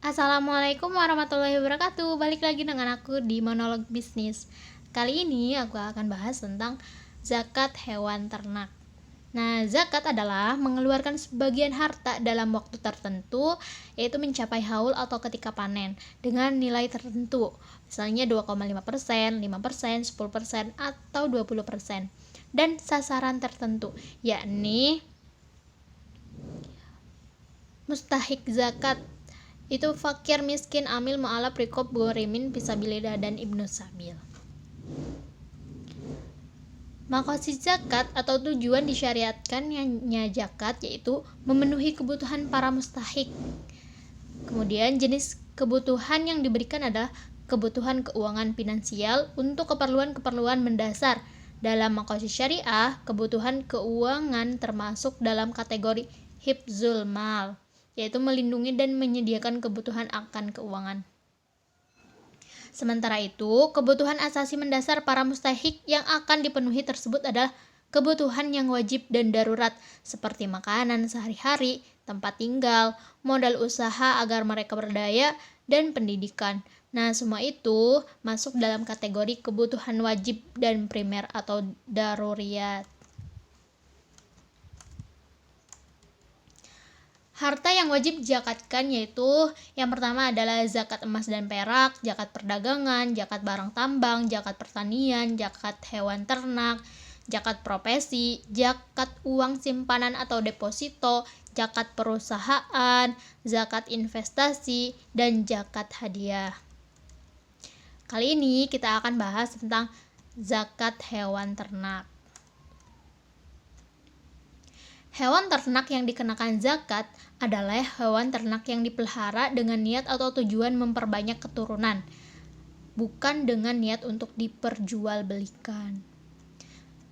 Assalamualaikum warahmatullahi wabarakatuh. Balik lagi dengan aku di monolog bisnis. Kali ini aku akan bahas tentang zakat hewan ternak. Nah, zakat adalah mengeluarkan sebagian harta dalam waktu tertentu, yaitu mencapai haul atau ketika panen dengan nilai tertentu. Misalnya 2,5%, 5%, 10%, atau 20%. Dan sasaran tertentu, yakni mustahik zakat itu fakir, miskin, amil, mu'alaf, rikob, ghorimin, fisabilillah, dan ibnu sabil. Maqasid zakat atau tujuan disyariatkannya zakat yaitu memenuhi kebutuhan para mustahik. Kemudian jenis kebutuhan yang diberikan adalah kebutuhan keuangan finansial untuk keperluan-keperluan mendasar. Dalam maqasid syariah, kebutuhan keuangan termasuk dalam kategori hifzul mal, yaitu melindungi dan menyediakan kebutuhan akan keuangan. Sementara itu, kebutuhan asasi mendasar para mustahik yang akan dipenuhi tersebut adalah kebutuhan yang wajib dan darurat, seperti makanan sehari-hari, tempat tinggal, modal usaha agar mereka berdaya, dan pendidikan. Nah, semua itu masuk dalam kategori kebutuhan wajib dan primer atau daruriyat. Harta yang wajib dizakatkan yaitu yang pertama adalah zakat emas dan perak, zakat perdagangan, zakat barang tambang, zakat pertanian, zakat hewan ternak, zakat profesi, zakat uang simpanan atau deposito, zakat perusahaan, zakat investasi, dan zakat hadiah. Kali ini kita akan bahas tentang zakat hewan ternak. Hewan ternak yang dikenakan zakat adalah hewan ternak yang dipelihara dengan niat atau tujuan memperbanyak keturunan, bukan dengan niat untuk diperjualbelikan.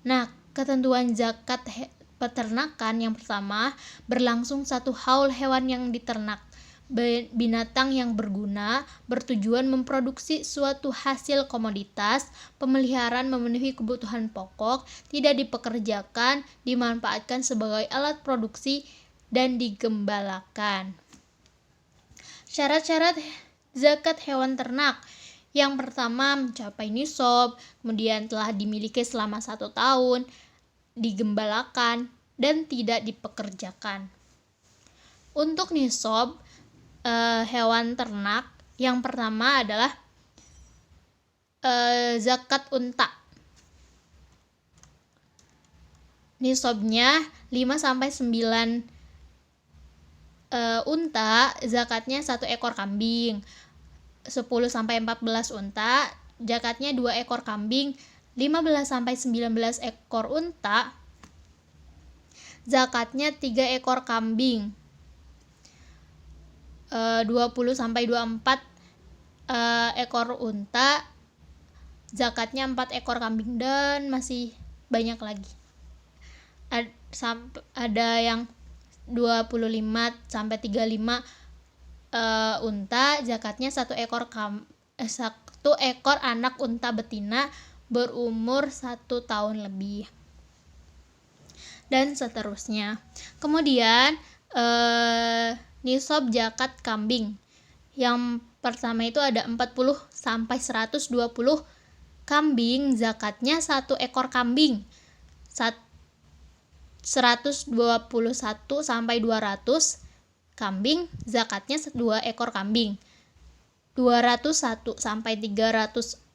Nah, ketentuan zakat peternakan yang pertama, berlangsung 1 haul hewan yang diternak. Binatang yang berguna, bertujuan memproduksi suatu hasil komoditas, pemeliharaan memenuhi kebutuhan pokok, tidak dipekerjakan, dimanfaatkan sebagai alat produksi, dan digembalakan. Syarat-syarat zakat hewan ternak. Yang pertama, mencapai nisab, kemudian telah dimiliki selama 1 tahun, digembalakan, dan tidak dipekerjakan. Untuk nisab hewan ternak, yang pertama adalah zakat unta. Nisabnya 5-9 unta, zakatnya 1 ekor kambing. 10-14 unta, zakatnya 2 ekor kambing. 15-19 ekor unta, zakatnya 3 ekor kambing. 20-24 ekor unta, zakatnya 4 ekor kambing, dan masih banyak lagi. Ada yang 25-35 unta, zakatnya 1 ekor anak unta betina berumur 1 tahun lebih, dan seterusnya. Kemudian nisab zakat kambing. Yang pertama itu ada 40-120 kambing, zakatnya 1 ekor kambing. 121-200 kambing, zakatnya 2 ekor kambing. 201-300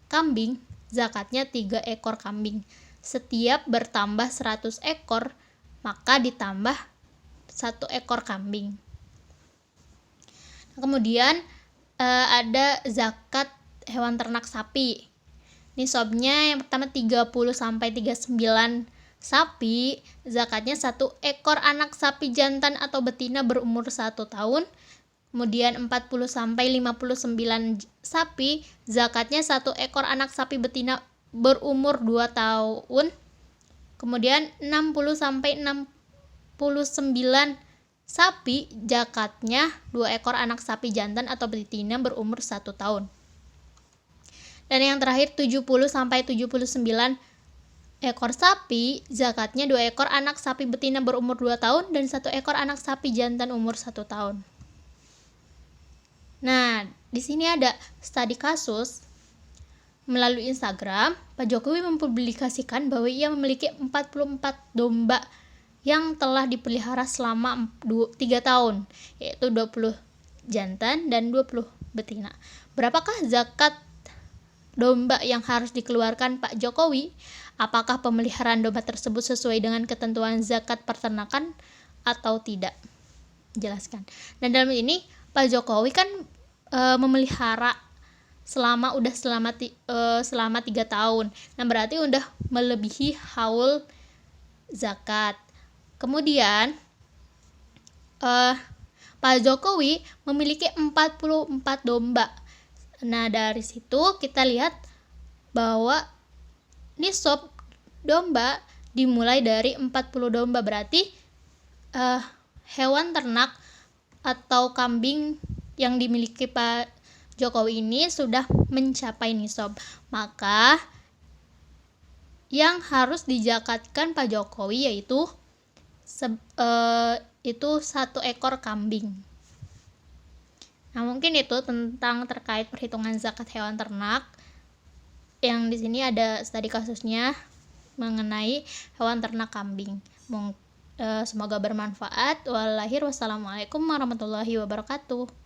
kambing, zakatnya 3 ekor kambing. Setiap bertambah 100 ekor, maka ditambah 1 ekor kambing. Kemudian ada zakat hewan ternak sapi. Nisabnya yang pertama 30-39 sapi, zakatnya 1 ekor anak sapi jantan atau betina berumur 1 tahun. Kemudian 40-59 sapi, zakatnya 1 ekor anak sapi betina berumur 2 tahun. Kemudian 60-69 sapi, zakatnya 2 ekor anak sapi jantan atau betina berumur 1 tahun. Dan yang terakhir 70-79 ekor sapi, zakatnya 2 ekor anak sapi betina berumur 2 tahun dan 1 ekor anak sapi jantan umur 1 tahun. Nah, di sini ada studi kasus. Melalui Instagram, Pak Jokowi mempublikasikan bahwa ia memiliki 44 domba yang telah dipelihara selama 3 tahun, yaitu 20 jantan dan 20 betina. Berapakah zakat domba yang harus dikeluarkan Pak Jokowi? Apakah pemeliharaan domba tersebut sesuai dengan ketentuan zakat peternakan atau tidak? Jelaskan. Dan dalam ini Pak Jokowi kan memelihara selama 3 tahun. Nah, berarti udah melebihi haul zakat. Kemudian Pak Jokowi memiliki 44 domba. Nah, dari situ kita lihat bahwa nisab domba dimulai dari 40 domba. Berarti hewan ternak atau kambing yang dimiliki Pak Jokowi ini sudah mencapai nisab. Maka yang harus dijakatkan Pak Jokowi yaitu 1 ekor kambing. Nah, mungkin itu tentang terkait perhitungan zakat hewan ternak. Yang di sini ada studi kasusnya mengenai hewan ternak kambing. Semoga bermanfaat. Wassalamualaikum warahmatullahi wabarakatuh.